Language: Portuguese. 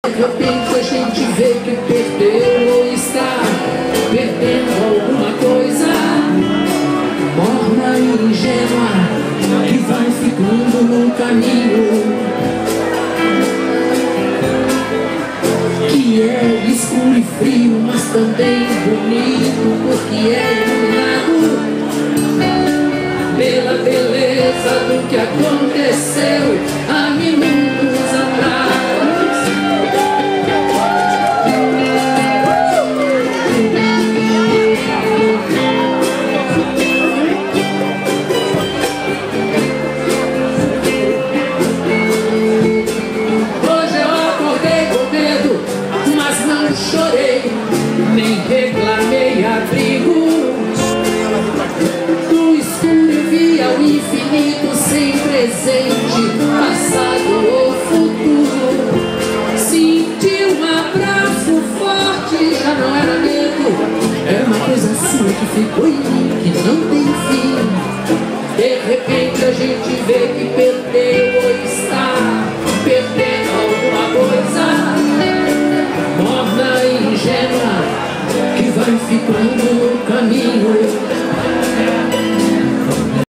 De repente a gente vê que perdeu ou está perdendo alguma coisa morna e ingênua que vai ficando no caminho, que é escuro e frio, mas também bonito, porque é iluminado pela beleza do que aconteceu há minutos atrás. Nem reclamei abrigo. No escuro eu via o infinito sem presente, passado ou futuro. Senti um abraço forte, já não era medo, era uma coisa assim que ficou em mim, que